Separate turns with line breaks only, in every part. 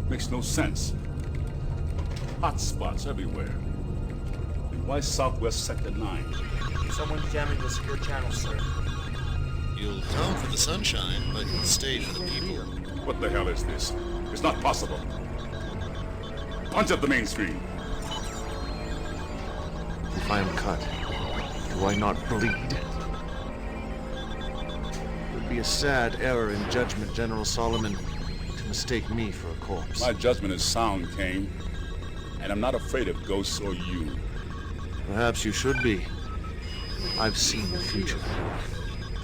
Makes no sense. Hot spots everywhere. And why Southwest Sector 9?
Someone's jamming the secure channel, sir.
You'll come for the sunshine, but you'll stay for the people.
What the hell is this? It's not possible. Punch up the main screen.
If I am cut, do I not bleed? It would be a sad error in judgment, General Solomon, to mistake me for a corpse.
My judgment is sound, Kane. And I'm not afraid of ghosts or you.
Perhaps you should be. I've seen the future.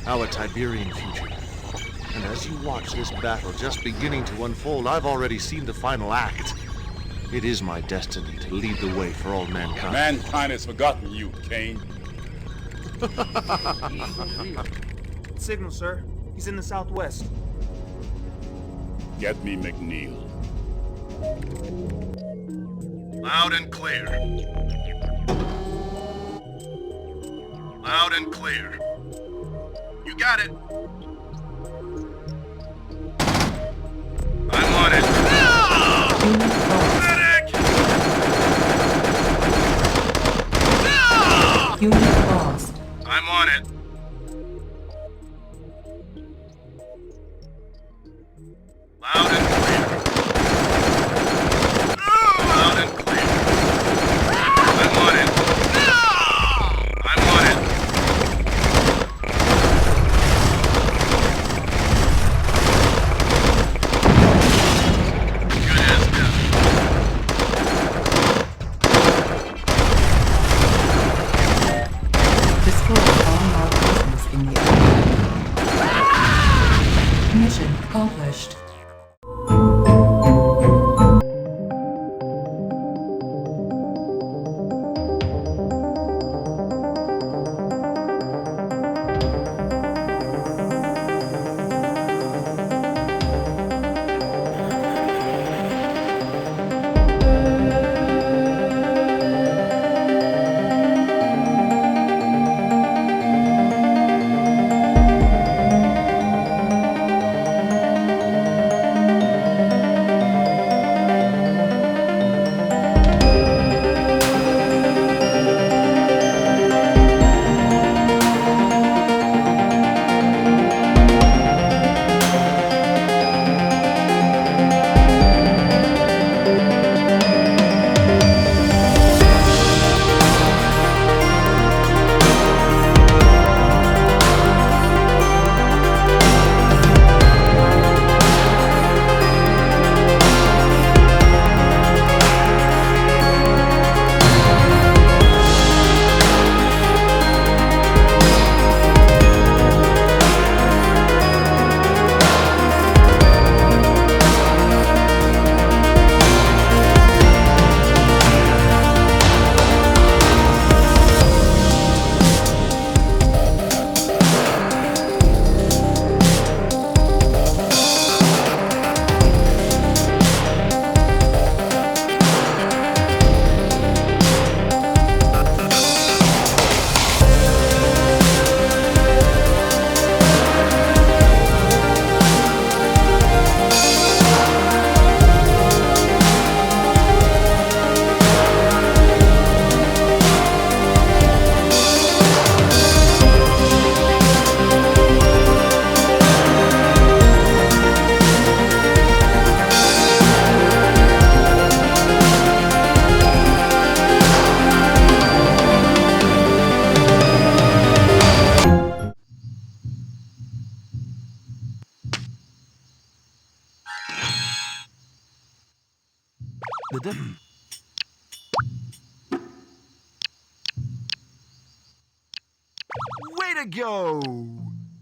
Our Tiberian future. And as you watch this battle just beginning to unfold, I've already seen the final act. It is my destiny to lead the way for all mankind.
Mankind has forgotten you, Kane.
Signal, sir. He's in the southwest.
Get me McNeil.
Loud and clear. Loud and clear. You got it. I'm on it. Medic!
Unit lost.
I'm on it. Loud and clear. Loud and clear. I'm on it. I'm on it. Good as done.
Destroy all marked business in the area. Mission accomplished.
Way to go!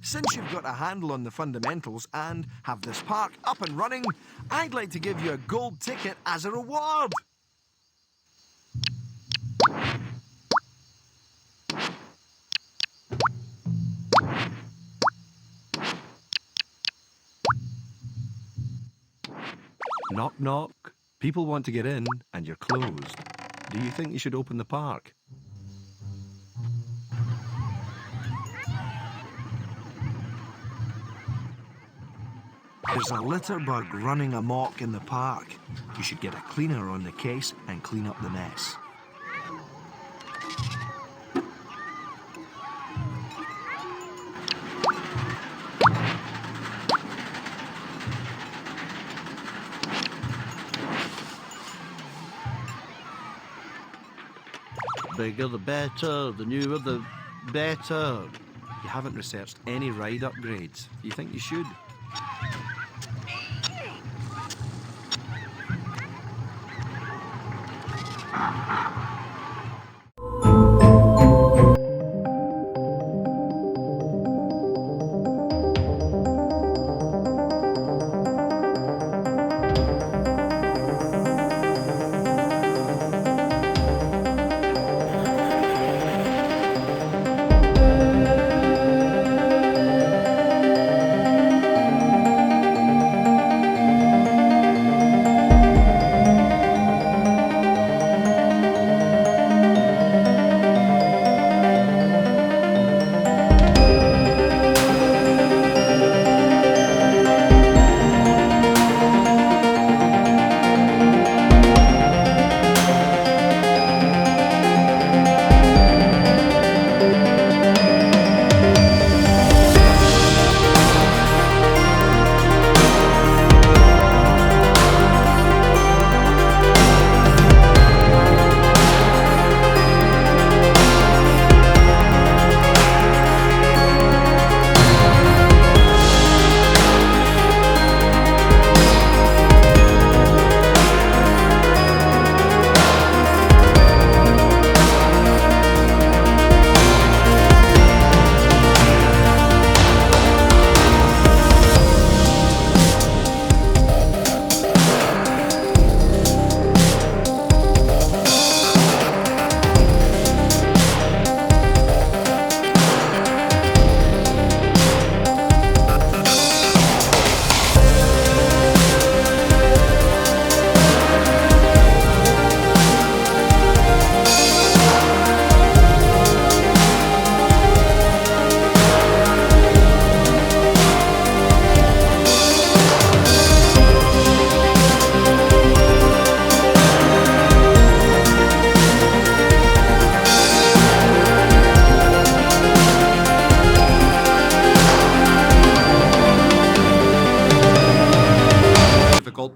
Since you've got a handle on the fundamentals and have this park up and running, I'd like to give you a gold ticket as a reward. Knock, knock. People want to get in, and you're closed. Do you think you should open the park? There's a litter bug running amok in the park. You should get a cleaner on the case and clean up the mess.
Bigger the better, the newer the better. You haven't researched any ride upgrades. You think you should?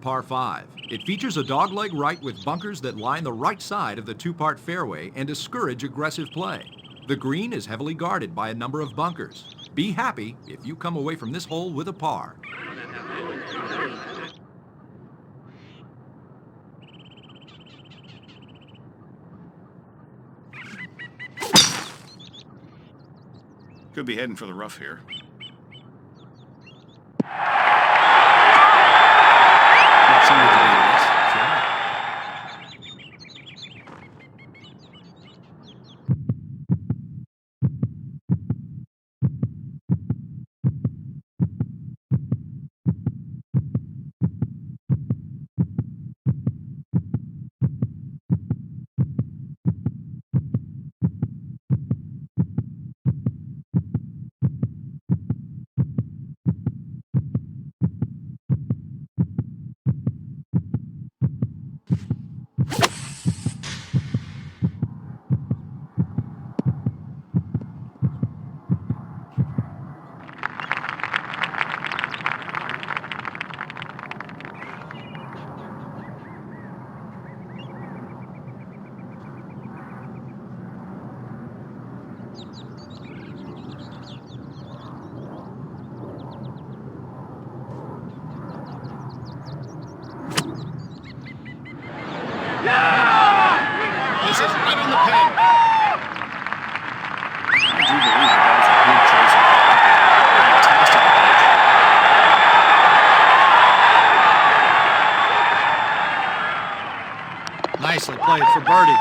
Par 5. It features a dogleg right with bunkers that line the right side of the two-part fairway and discourage aggressive play. The green is heavily guarded by a number of bunkers. Be happy if you come away from this hole with a par.
Could be heading for the rough here. This is right on the pin. I do believe that was a good choice. Fantastic approach.
Nicely played for birdie.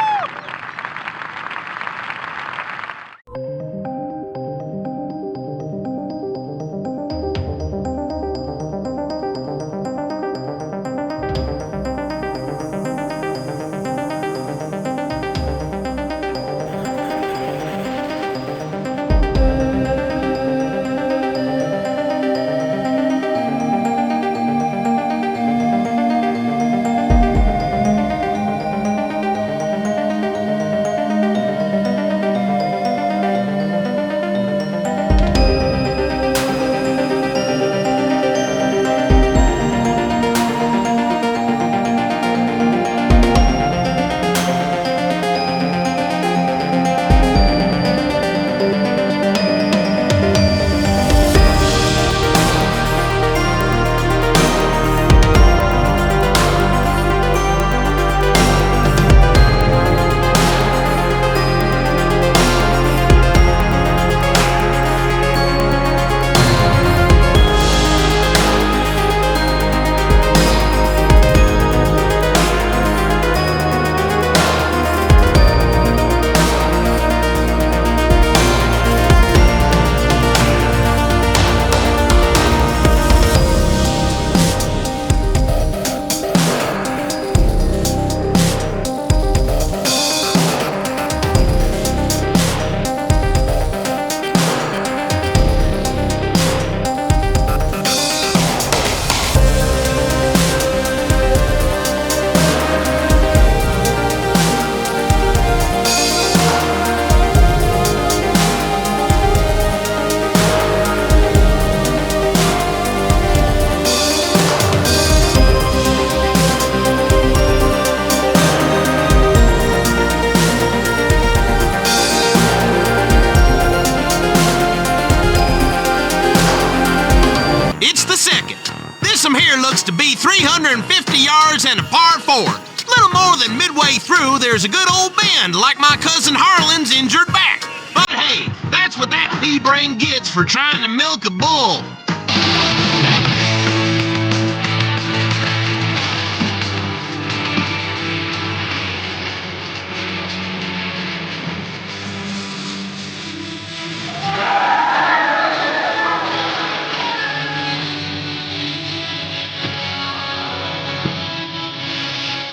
350 yards and a par 4. Little more than midway through, there's a good old bend, like my cousin Harlan's injured back. But hey, that's what that pea-brain gets for trying to milk a bull.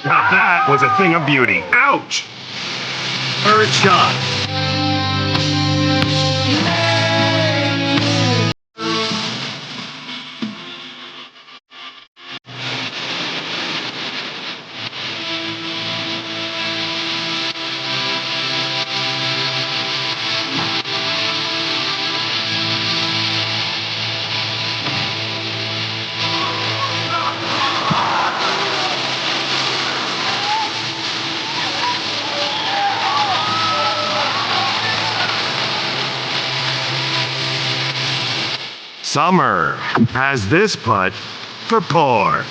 Now that was a thing of beauty. Ouch! Third shot. Summer has this putt for par.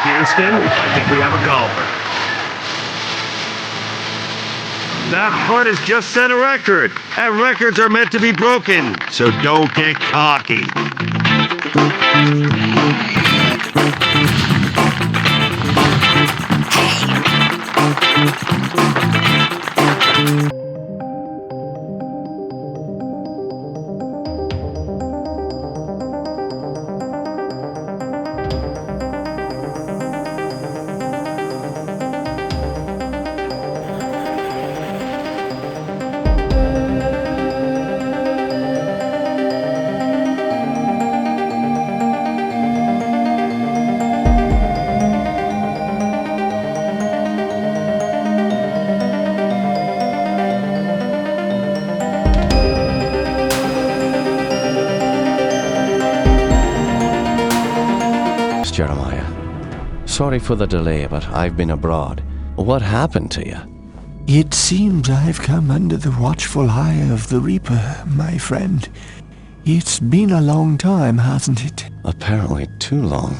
Houston, I think we have a golfer. That putt has just set a record, and records are meant to be broken, so don't get cocky.
Jeremiah. Sorry for the delay, but I've been abroad. What happened to you?
It seems I've come under the watchful eye of the Reaper, my friend. It's been a long time, hasn't it?
Apparently too long.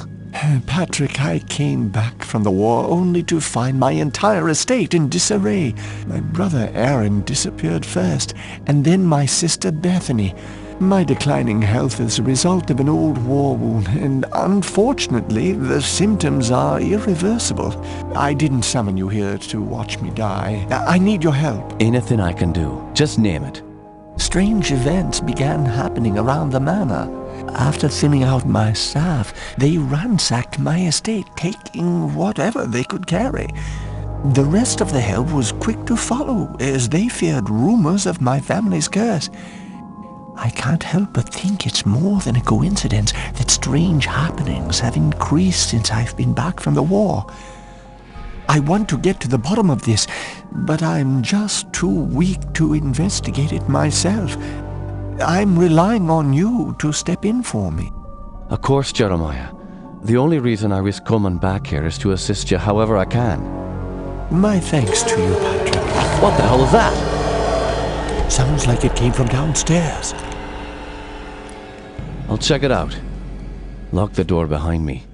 Patrick, I came back from the war only to find my entire estate in disarray. My brother Aaron disappeared first, and then my sister Bethany. My declining health is a result of an old war wound, and unfortunately, the symptoms are irreversible. I didn't summon you here to watch me die. I need your help.
Anything I can do. Just name it.
Strange events began happening around the manor. After thinning out my staff, they ransacked my estate, taking whatever they could carry. The rest of the help was quick to follow, as they feared rumors of my family's curse. I can't help but think it's more than a coincidence that strange happenings have increased since I've been back from the war. I want to get to the bottom of this, but I'm just too weak to investigate it myself. I'm relying on you to step in for me.
Of course, Jeremiah. The only reason I risk coming back here is to assist you however I can.
My thanks to you, Patrick.
What the hell is that?
Sounds like it came from downstairs.
I'll check it out. Lock the door behind me.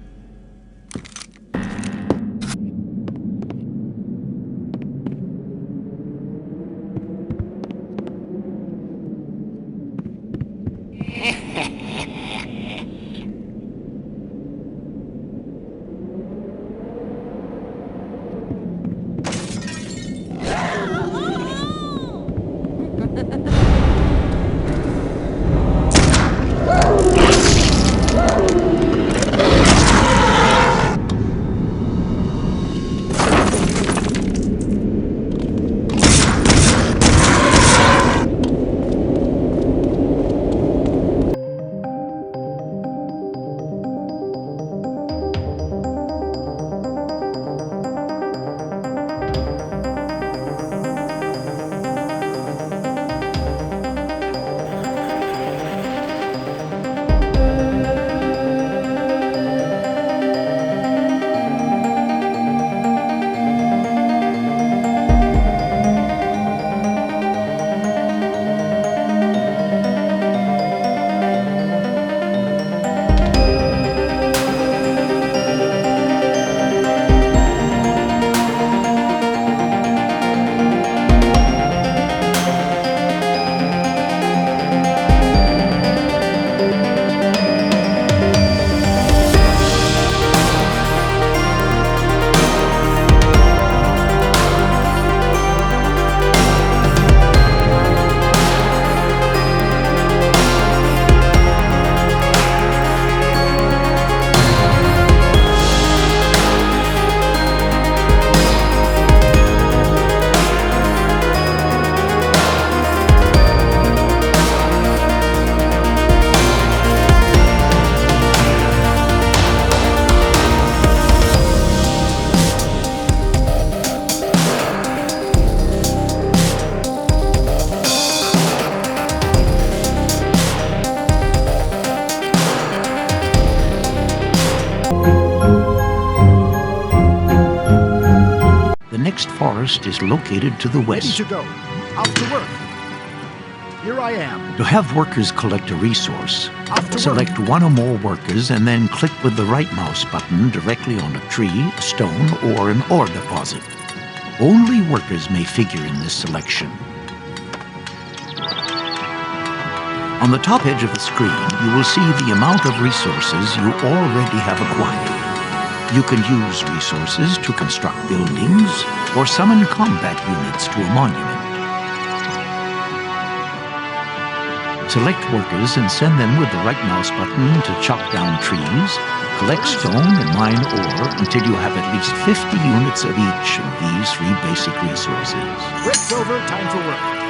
forest is located to the
Ready
west.
to go. Off to work. Here I am.
To have workers collect a resource,
Off to
select one or more workers and then click with the right mouse button directly on a tree, a stone, or an ore deposit. Only workers may figure in this selection. On the top edge of the screen, you will see the amount of resources you already have acquired. You can use resources to construct buildings or summon combat units to a monument. Select workers and send them with the right mouse button to chop down trees, collect stone and mine ore until you have at least 50 units of each of these 3 basic resources.
Break's over, time for work.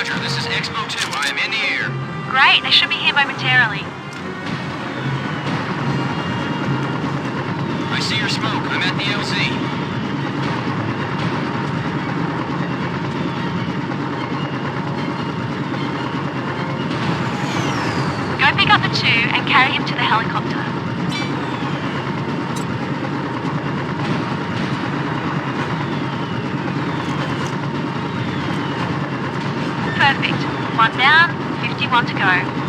Roger, this is Expo 2. I am in the air.
Great, they should be here momentarily.
I see your smoke. I'm at the LZ.
Go pick up the 2 and carry him to the helicopter. Perfect. 1 down, 51 to go.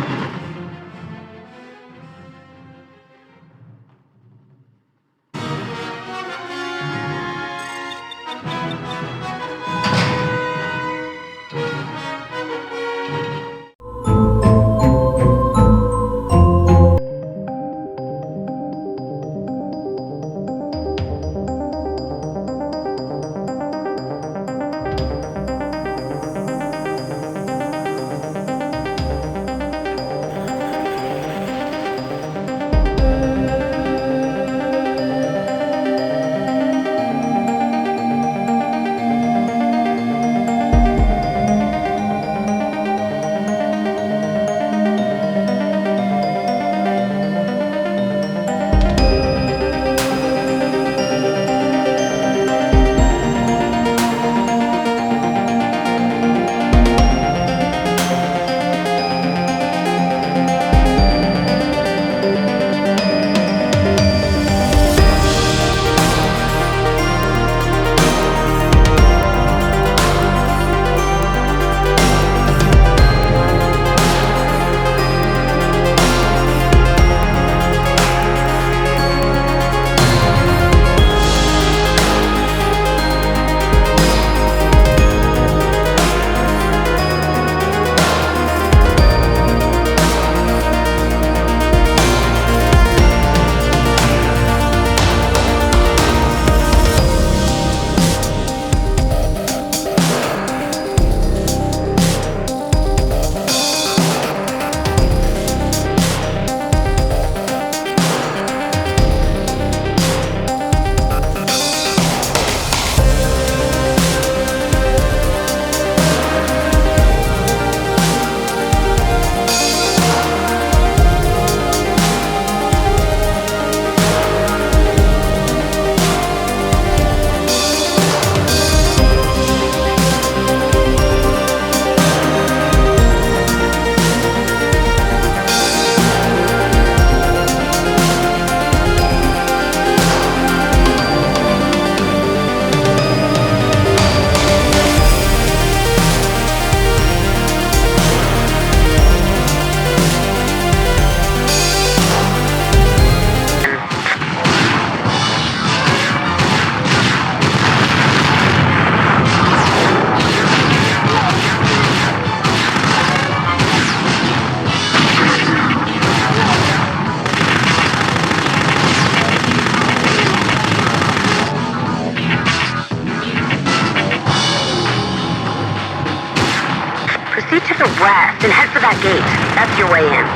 that gate. That's your way in.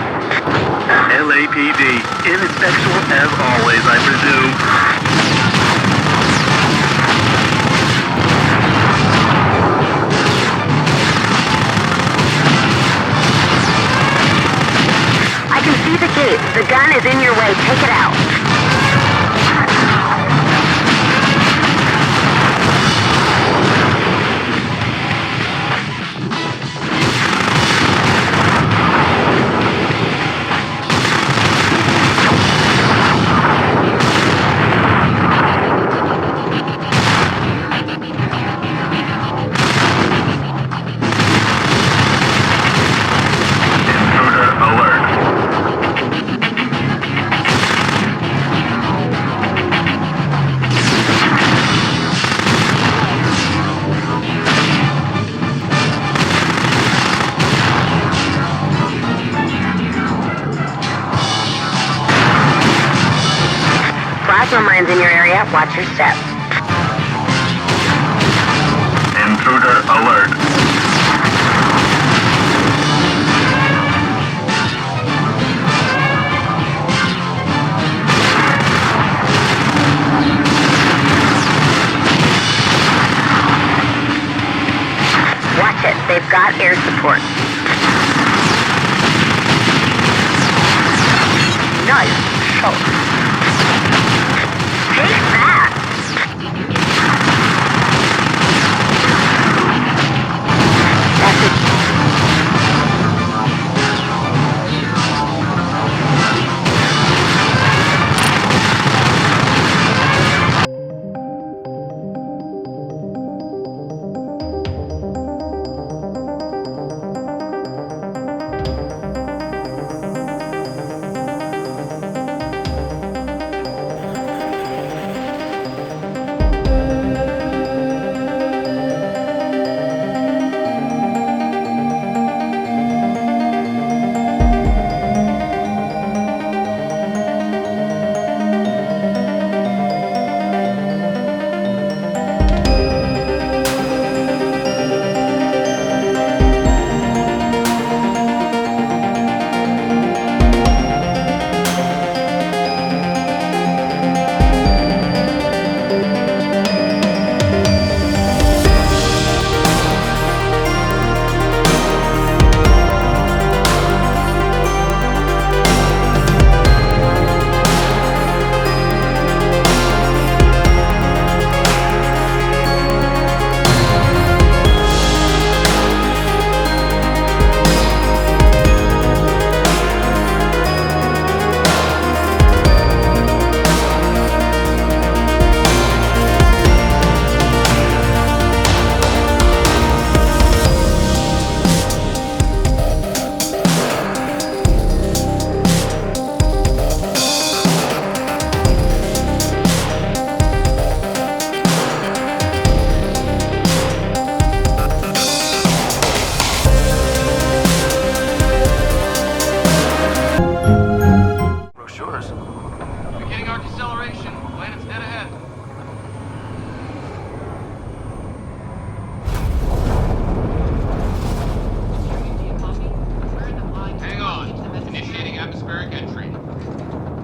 LAPD, ineffectual as always, I presume.
I can see the gate. The gun is in your way. Take it out. Plasma mines in your area. Watch your step.
Intruder alert.
Watch it. They've got air support. Nice shot. Take that! That's it.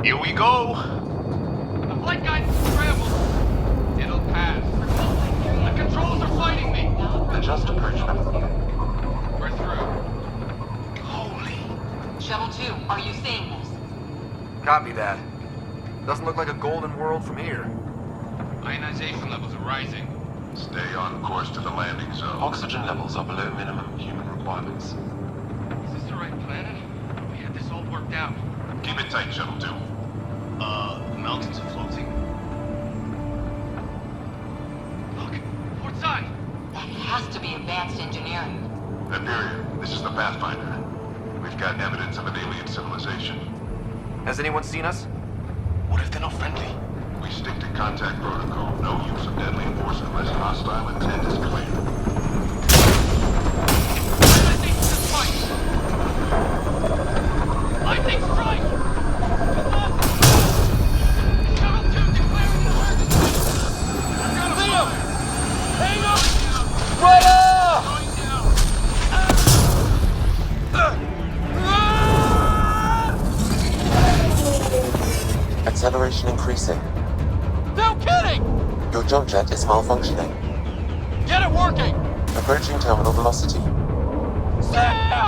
Here we go.
The flight guidance is scrambled. It'll pass. The controls are fighting me.
Adjust approach level.
We're through.
Holy.
Shuttle 2, are you seeing this?
Copy that. Doesn't look like a golden world from here.
Ionization levels are rising.
Stay on course to the landing zone.
Oxygen levels are below minimum human requirements.
Is this the right planet? We had this all worked out.
Keep it tight, Shuttle 2.
The mountains are floating. Look, port side.
That has to be advanced engineering.
Hyperion, this is the Pathfinder. We've got evidence of an alien civilization.
Has anyone seen us? What if they're not friendly?
We stick to contact protocol. No use of deadly force unless hostile intent is clear.
Lightning strike! Right up!
Acceleration increasing.
No kidding!
Your jump jet is malfunctioning.
Get it working!
Approaching terminal velocity.
Sam!